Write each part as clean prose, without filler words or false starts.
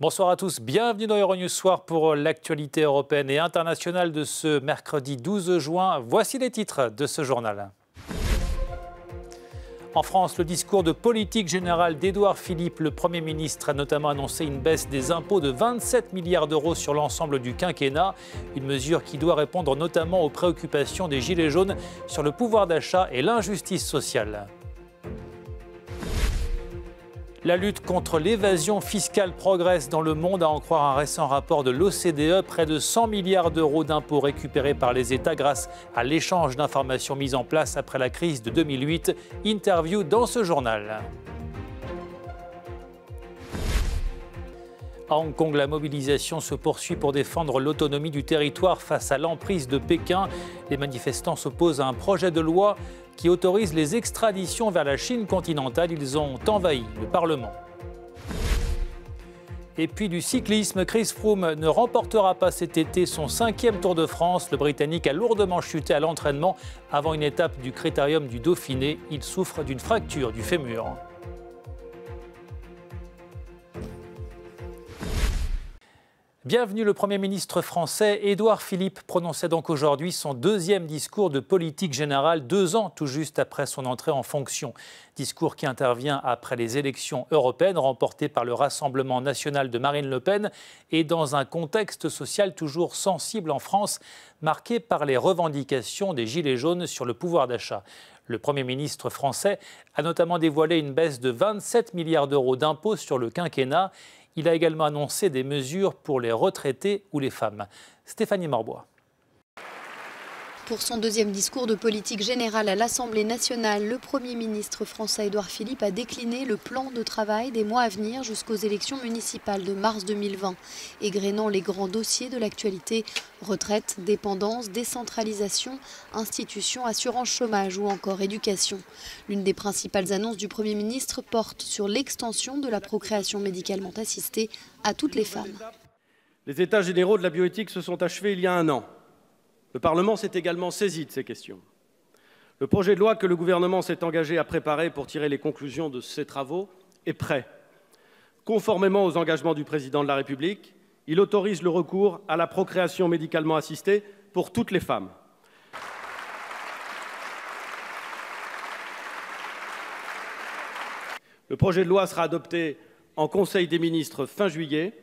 Bonsoir à tous, bienvenue dans Euronews Soir pour l'actualité européenne et internationale de ce mercredi 12 juin. Voici les titres de ce journal. En France, le discours de politique générale d'Édouard Philippe, le Premier ministre, a notamment annoncé une baisse des impôts de 27 milliards d'euros sur l'ensemble du quinquennat. Une mesure qui doit répondre notamment aux préoccupations des Gilets jaunes sur le pouvoir d'achat et l'injustice sociale. La lutte contre l'évasion fiscale progresse dans le monde, à en croire un récent rapport de l'OCDE. Près de 100 milliards d'euros d'impôts récupérés par les États grâce à l'échange d'informations mis en place après la crise de 2008. Interview dans ce journal. À Hong Kong, la mobilisation se poursuit pour défendre l'autonomie du territoire face à l'emprise de Pékin. Les manifestants s'opposent à un projet de loi qui autorise les extraditions vers la Chine continentale. Ils ont envahi le Parlement. Et puis du cyclisme, Chris Froome ne remportera pas cet été son 5e Tour de France. Le Britannique a lourdement chuté à l'entraînement avant une étape du Critérium du Dauphiné. Il souffre d'une fracture du fémur. Bienvenue, le Premier ministre français Édouard Philippe prononçait donc aujourd'hui son 2e discours de politique générale, 2 ans tout juste après son entrée en fonction. Discours qui intervient après les élections européennes remportées par le Rassemblement national de Marine Le Pen et dans un contexte social toujours sensible en France, marqué par les revendications des Gilets jaunes sur le pouvoir d'achat. Le Premier ministre français a notamment dévoilé une baisse de 27 milliards d'euros d'impôts sur le quinquennat. Il a également annoncé des mesures pour les retraités ou les femmes. Stéphanie Morbois. Pour son 2e discours de politique générale à l'Assemblée nationale, le Premier ministre français Édouard Philippe a décliné le plan de travail des mois à venir jusqu'aux élections municipales de mars 2020, égrénant les grands dossiers de l'actualité: retraite, dépendance, décentralisation, institutions, assurance chômage ou encore éducation. L'une des principales annonces du Premier ministre porte sur l'extension de la procréation médicalement assistée à toutes les femmes. Les états généraux de la bioéthique se sont achevés il y a 1 an. Le Parlement s'est également saisi de ces questions. Le projet de loi que le gouvernement s'est engagé à préparer pour tirer les conclusions de ces travaux est prêt. Conformément aux engagements du Président de la République, il autorise le recours à la procréation médicalement assistée pour toutes les femmes. Le projet de loi sera adopté en Conseil des ministres fin juillet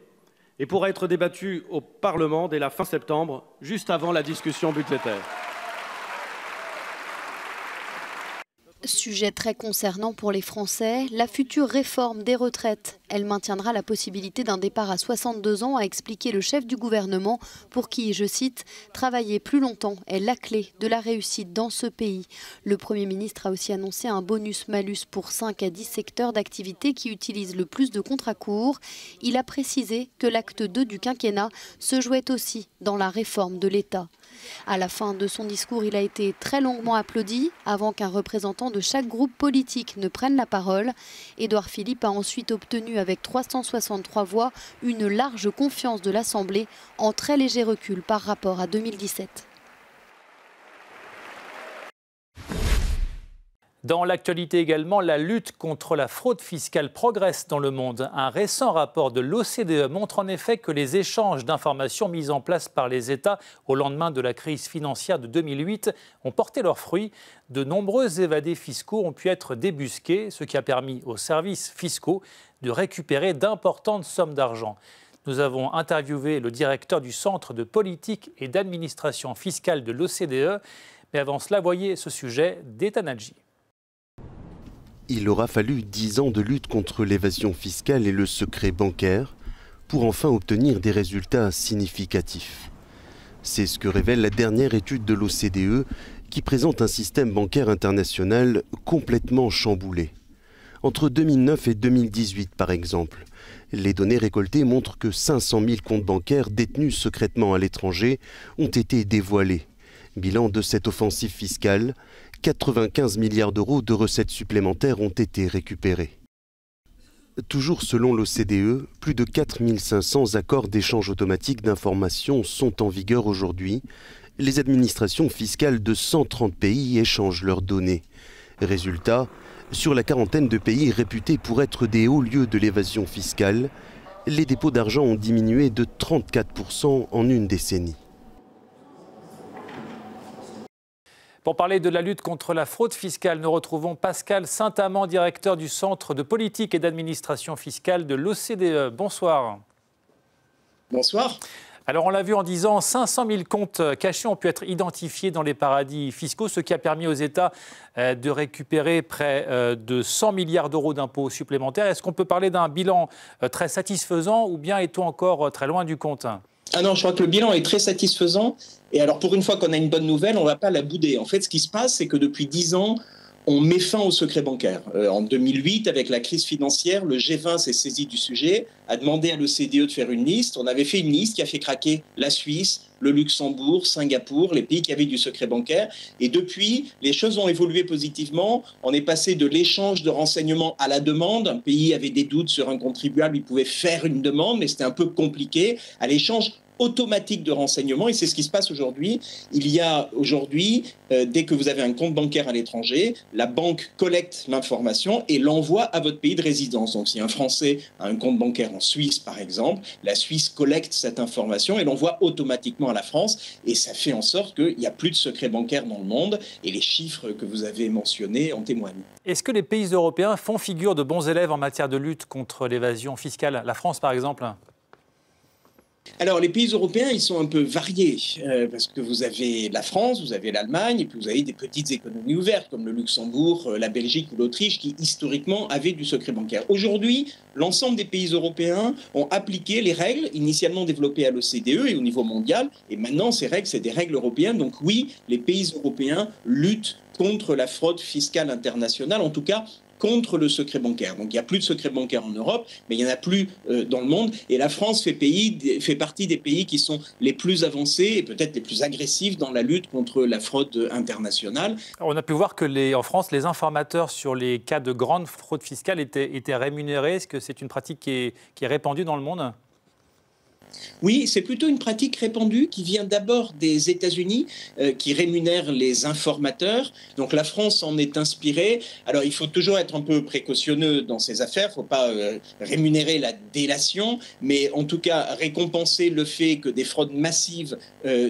et pourra être débattu au Parlement dès la fin septembre, juste avant la discussion budgétaire. Sujet très concernant pour les Français, la future réforme des retraites. Elle maintiendra la possibilité d'un départ à 62 ans, a expliqué le chef du gouvernement, pour qui, je cite, « travailler plus longtemps est la clé de la réussite dans ce pays ». Le Premier ministre a aussi annoncé un bonus-malus pour 5 à 10 secteurs d'activité qui utilisent le plus de contrats courts. Il a précisé que l'acte 2 du quinquennat se jouait aussi dans la réforme de l'État. À la fin de son discours, il a été très longuement applaudi avant qu'un représentant de chaque groupe politique ne prenne la parole. Édouard Philippe a ensuite obtenu avec 363 voix une large confiance de l'Assemblée, en très léger recul par rapport à 2017. Dans l'actualité également, la lutte contre la fraude fiscale progresse dans le monde. Un récent rapport de l'OCDE montre en effet que les échanges d'informations mis en place par les États au lendemain de la crise financière de 2008 ont porté leurs fruits. De nombreux évadés fiscaux ont pu être débusqués, ce qui a permis aux services fiscaux de récupérer d'importantes sommes d'argent. Nous avons interviewé le directeur du Centre de politique et d'administration fiscale de l'OCDE. Mais avant cela, voyez ce sujet d'Etanadji. Il aura fallu 10 ans de lutte contre l'évasion fiscale et le secret bancaire pour enfin obtenir des résultats significatifs. C'est ce que révèle la dernière étude de l'OCDE qui présente un système bancaire international complètement chamboulé. Entre 2009 et 2018 par exemple, les données récoltées montrent que 500 000 comptes bancaires détenus secrètement à l'étranger ont été dévoilés. Bilan de cette offensive fiscale, 95 milliards d'euros de recettes supplémentaires ont été récupérés. Toujours selon l'OCDE, plus de 4500 accords d'échange automatique d'informations sont en vigueur aujourd'hui. Les administrations fiscales de 130 pays échangent leurs données. Résultat, sur la quarantaine de pays réputés pour être des hauts lieux de l'évasion fiscale, les dépôts d'argent ont diminué de 34% en une décennie. Pour parler de la lutte contre la fraude fiscale, nous retrouvons Pascal Saint-Amand, directeur du Centre de politique et d'administration fiscale de l'OCDE. Bonsoir. Bonsoir. Alors on l'a vu en 10 ans, 500 000 comptes cachés ont pu être identifiés dans les paradis fiscaux, ce qui a permis aux États de récupérer près de 100 milliards d'euros d'impôts supplémentaires. Est-ce qu'on peut parler d'un bilan très satisfaisant ou bien est-on encore très loin du compte ? Ah non, je crois que le bilan est très satisfaisant. Et alors, pour une fois qu'on a une bonne nouvelle, on ne va pas la bouder. En fait, ce qui se passe, c'est que depuis 10 ans, on met fin au secret bancaire. En 2008, avec la crise financière, le G20 s'est saisi du sujet, a demandé à l'OCDE de faire une liste. On avait fait une liste qui a fait craquer la Suisse, le Luxembourg, Singapour, les pays qui avaient du secret bancaire. Et depuis, les choses ont évolué positivement. On est passé de l'échange de renseignements à la demande. Un pays avait des doutes sur un contribuable, il pouvait faire une demande, mais c'était un peu compliqué, à l'échange automatique de renseignements, et c'est ce qui se passe aujourd'hui. Il y a aujourd'hui, dès que vous avez un compte bancaire à l'étranger, la banque collecte l'information et l'envoie à votre pays de résidence. Donc si un Français a un compte bancaire en Suisse, par exemple, la Suisse collecte cette information et l'envoie automatiquement à la France, et ça fait en sorte qu'il n'y a plus de secret bancaire dans le monde, et les chiffres que vous avez mentionnés en témoignent. Est-ce que les pays européens font figure de bons élèves en matière de lutte contre l'évasion fiscale ? La France, par exemple ? Alors, les pays européens, ils sont un peu variés, parce que vous avez la France, vous avez l'Allemagne, et puis vous avez des petites économies ouvertes, comme le Luxembourg, la Belgique ou l'Autriche, qui historiquement avaient du secret bancaire. Aujourd'hui, l'ensemble des pays européens ont appliqué les règles initialement développées à l'OCDE et au niveau mondial, et maintenant, ces règles, c'est des règles européennes. Donc oui, les pays européens luttent contre la fraude fiscale internationale, en tout cas contre le secret bancaire. Donc il n'y a plus de secret bancaire en Europe, mais il n'y en a plus dans le monde. Et la France fait partie des pays qui sont les plus avancés et peut-être les plus agressifs dans la lutte contre la fraude internationale. On a pu voir que en France, les informateurs sur les cas de grande fraude fiscale étaient rémunérés. Est-ce que c'est une pratique qui est répandue dans le monde ? Oui, c'est plutôt une pratique répandue qui vient d'abord des États-Unis, qui rémunèrent les informateurs. Donc la France en est inspirée. Alors il faut toujours être un peu précautionneux dans ces affaires. Il ne faut pas rémunérer la délation, mais en tout cas récompenser le fait que des fraudes massives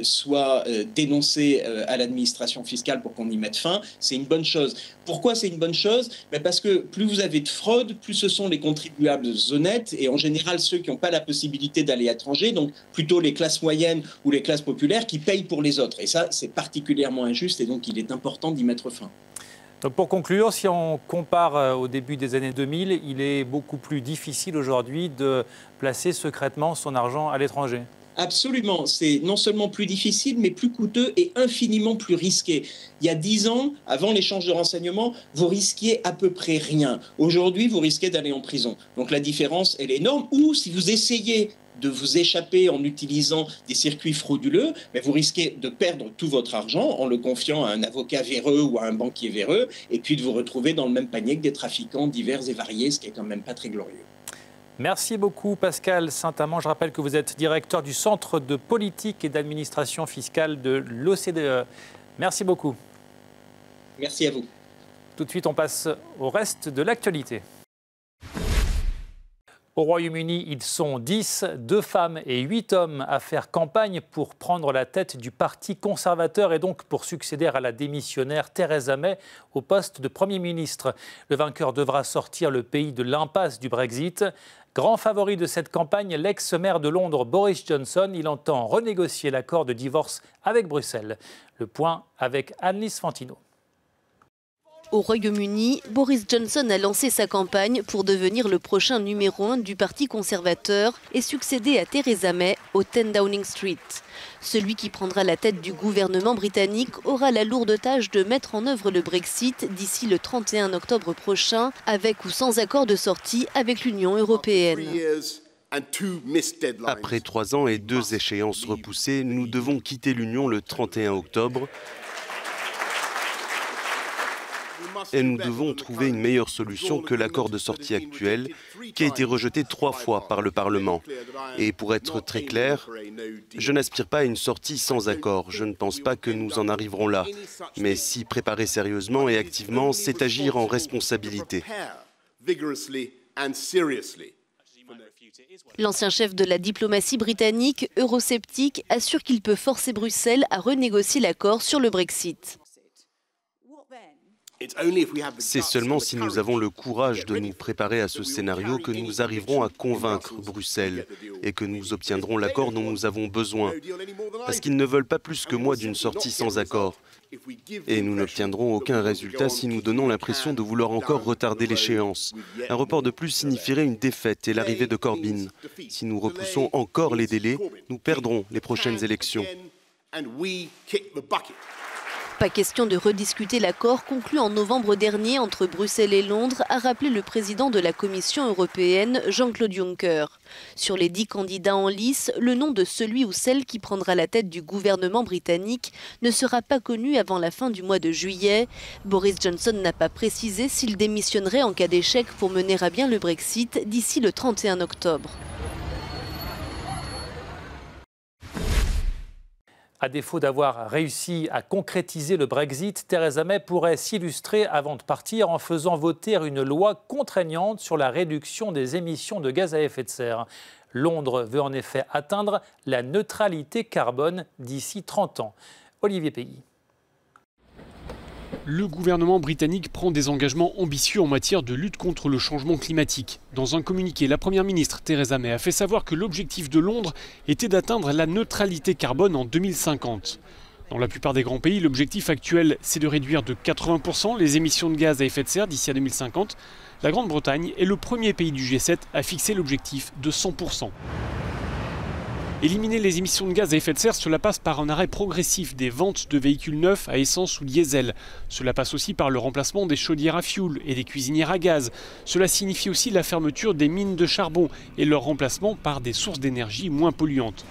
soient dénoncées à l'administration fiscale pour qu'on y mette fin. C'est une bonne chose. Pourquoi c'est une bonne chose ? Parce que plus vous avez de fraude, plus ce sont les contribuables honnêtes et en général ceux qui n'ont pas la possibilité d'aller à l'étranger, donc plutôt les classes moyennes ou les classes populaires qui payent pour les autres. Et ça, c'est particulièrement injuste et donc il est important d'y mettre fin. Donc pour conclure, si on compare au début des années 2000, il est beaucoup plus difficile aujourd'hui de placer secrètement son argent à l'étranger. Absolument, c'est non seulement plus difficile, mais plus coûteux et infiniment plus risqué. Il y a 10 ans, avant l'échange de renseignements, vous risquiez à peu près rien. Aujourd'hui, vous risquez d'aller en prison. Donc la différence, elle est énorme. Ou si vous essayez de vous échapper en utilisant des circuits frauduleux, mais vous risquez de perdre tout votre argent en le confiant à un avocat véreux ou à un banquier véreux, et puis de vous retrouver dans le même panier que des trafiquants divers et variés, ce qui est quand même pas très glorieux. Merci beaucoup Pascal Saint-Amand. Je rappelle que vous êtes directeur du Centre de politique et d'administration fiscale de l'OCDE. Merci beaucoup. Merci à vous. Tout de suite, on passe au reste de l'actualité. Au Royaume-Uni, ils sont 10, 2 femmes et 8 hommes à faire campagne pour prendre la tête du Parti conservateur et donc pour succéder à la démissionnaire Theresa May au poste de Premier ministre. Le vainqueur devra sortir le pays de l'impasse du Brexit. Grand favori de cette campagne, l'ex-maire de Londres Boris Johnson, il entend renégocier l'accord de divorce avec Bruxelles. Le point avec Annelise Fantino. Au Royaume-Uni, Boris Johnson a lancé sa campagne pour devenir le prochain numéro 1 du Parti conservateur et succéder à Theresa May au 10 Downing Street. Celui qui prendra la tête du gouvernement britannique aura la lourde tâche de mettre en œuvre le Brexit d'ici le 31 octobre prochain, avec ou sans accord de sortie avec l'Union européenne. Après 3 ans et 2 échéances repoussées, nous devons quitter l'Union le 31 octobre. Et nous devons trouver une meilleure solution que l'accord de sortie actuel, qui a été rejeté 3 fois par le Parlement. Et pour être très clair, je n'aspire pas à une sortie sans accord. Je ne pense pas que nous en arriverons là. Mais s'y préparer sérieusement et activement, c'est agir en responsabilité. L'ancien chef de la diplomatie britannique, eurosceptique, assure qu'il peut forcer Bruxelles à renégocier l'accord sur le Brexit. C'est seulement si nous avons le courage de nous préparer à ce scénario que nous arriverons à convaincre Bruxelles et que nous obtiendrons l'accord dont nous avons besoin. Parce qu'ils ne veulent pas plus que moi d'une sortie sans accord. Et nous n'obtiendrons aucun résultat si nous donnons l'impression de vouloir encore retarder l'échéance. Un report de plus signifierait une défaite et l'arrivée de Corbyn. Si nous repoussons encore les délais, nous perdrons les prochaines élections. Pas question de rediscuter l'accord conclu en novembre dernier entre Bruxelles et Londres, a rappelé le président de la Commission européenne, Jean-Claude Juncker. Sur les 10 candidats en lice, le nom de celui ou celle qui prendra la tête du gouvernement britannique ne sera pas connu avant la fin du mois de juillet. Boris Johnson n'a pas précisé s'il démissionnerait en cas d'échec pour mener à bien le Brexit d'ici le 31 octobre. À défaut d'avoir réussi à concrétiser le Brexit, Theresa May pourrait s'illustrer avant de partir en faisant voter une loi contraignante sur la réduction des émissions de gaz à effet de serre. Londres veut en effet atteindre la neutralité carbone d'ici 30 ans. Olivier Pays. Le gouvernement britannique prend des engagements ambitieux en matière de lutte contre le changement climatique. Dans un communiqué, la première ministre Theresa May a fait savoir que l'objectif de Londres était d'atteindre la neutralité carbone en 2050. Dans la plupart des grands pays, l'objectif actuel, c'est de réduire de 80% les émissions de gaz à effet de serre d'ici à 2050. La Grande-Bretagne est le premier pays du G7 à fixer l'objectif de 100%. Éliminer les émissions de gaz à effet de serre, cela passe par un arrêt progressif des ventes de véhicules neufs à essence ou diesel. Cela passe aussi par le remplacement des chaudières à fioul et des cuisinières à gaz. Cela signifie aussi la fermeture des mines de charbon et leur remplacement par des sources d'énergie moins polluantes.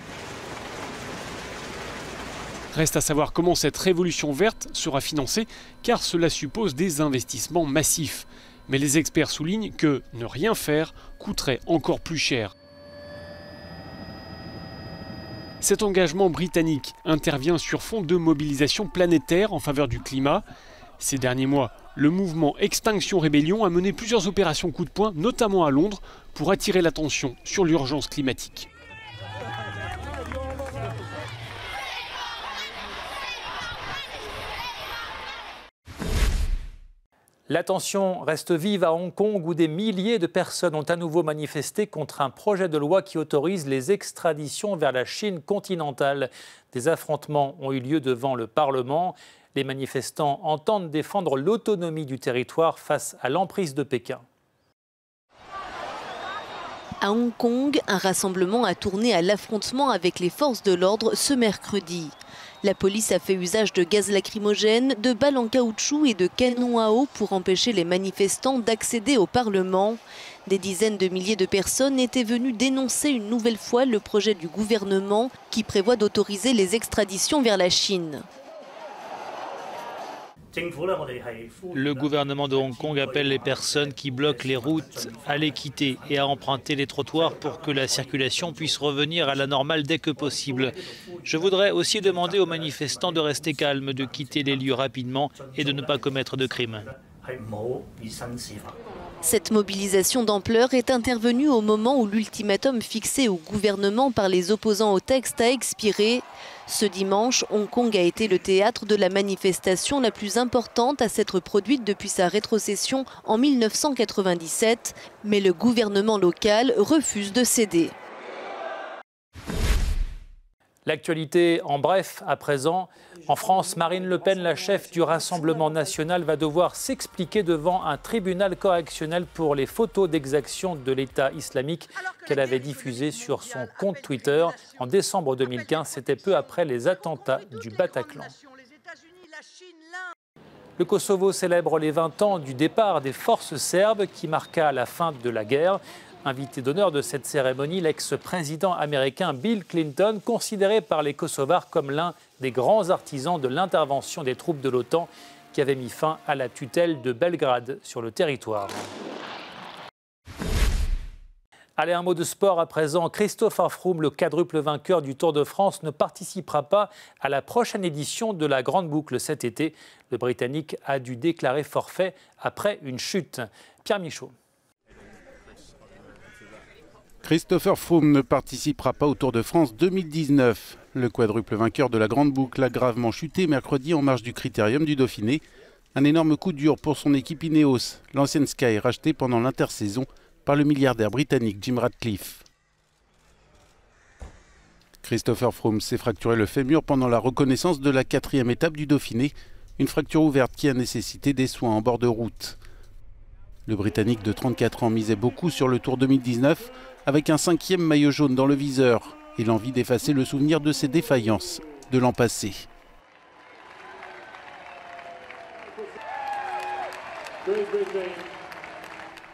Reste à savoir comment cette révolution verte sera financée, car cela suppose des investissements massifs. Mais les experts soulignent que ne rien faire coûterait encore plus cher. Cet engagement britannique intervient sur fond de mobilisation planétaire en faveur du climat. Ces derniers mois, le mouvement Extinction Rébellion a mené plusieurs opérations coup de poing, notamment à Londres, pour attirer l'attention sur l'urgence climatique. La tension reste vive à Hong Kong où des milliers de personnes ont à nouveau manifesté contre un projet de loi qui autorise les extraditions vers la Chine continentale. Des affrontements ont eu lieu devant le Parlement. Les manifestants entendent défendre l'autonomie du territoire face à l'emprise de Pékin. À Hong Kong, un rassemblement a tourné à l'affrontement avec les forces de l'ordre ce mercredi. La police a fait usage de gaz lacrymogène, de balles en caoutchouc et de canons à eau pour empêcher les manifestants d'accéder au Parlement. Des dizaines de milliers de personnes étaient venues dénoncer une nouvelle fois le projet du gouvernement qui prévoit d'autoriser les extraditions vers la Chine. Le gouvernement de Hong Kong appelle les personnes qui bloquent les routes à les quitter et à emprunter les trottoirs pour que la circulation puisse revenir à la normale dès que possible. Je voudrais aussi demander aux manifestants de rester calmes, de quitter les lieux rapidement et de ne pas commettre de crimes. Cette mobilisation d'ampleur est intervenue au moment où l'ultimatum fixé au gouvernement par les opposants au texte a expiré. Ce dimanche, Hong Kong a été le théâtre de la manifestation la plus importante à s'être produite depuis sa rétrocession en 1997, mais le gouvernement local refuse de céder. L'actualité en bref à présent. En France, Marine Le Pen, la chef du Rassemblement national, va devoir s'expliquer devant un tribunal correctionnel pour les photos d'exaction de l'État islamique qu'elle avait diffusées sur son compte Twitter en décembre 2015. C'était peu après les attentats du Bataclan. Le Kosovo célèbre les 20 ans du départ des forces serbes qui marqua la fin de la guerre. Invité d'honneur de cette cérémonie, l'ex-président américain Bill Clinton, considéré par les Kosovars comme l'un des grands artisans de l'intervention des troupes de l'OTAN qui avait mis fin à la tutelle de Belgrade sur le territoire. Allez, un mot de sport à présent. Christopher Froome, le quadruple vainqueur du Tour de France, ne participera pas à la prochaine édition de la Grande Boucle cet été. Le Britannique a dû déclarer forfait après une chute. Pierre Michaud. Christopher Froome ne participera pas au Tour de France 2019. Le quadruple vainqueur de la Grande Boucle a gravement chuté mercredi en marge du Critérium du Dauphiné. Un énorme coup dur pour son équipe Ineos, l'ancienne Sky rachetée pendant l'intersaison par le milliardaire britannique Jim Ratcliffe. Christopher Froome s'est fracturé le fémur pendant la reconnaissance de la 4e étape du Dauphiné, une fracture ouverte qui a nécessité des soins en bord de route. Le Britannique de 34 ans misait beaucoup sur le Tour 2019 avec un 5e maillot jaune dans le viseur et l'envie d'effacer le souvenir de ses défaillances de l'an passé.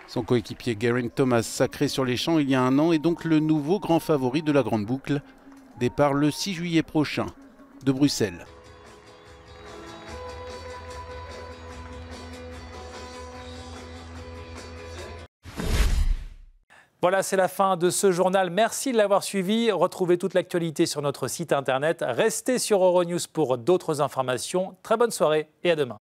Son coéquipier Geraint Thomas, sacré sur les champs il y a un an, est donc le nouveau grand favori de la Grande Boucle. Départ le 6 juillet prochain de Bruxelles. Voilà, c'est la fin de ce journal. Merci de l'avoir suivi. Retrouvez toute l'actualité sur notre site internet. Restez sur Euronews pour d'autres informations. Très bonne soirée et à demain.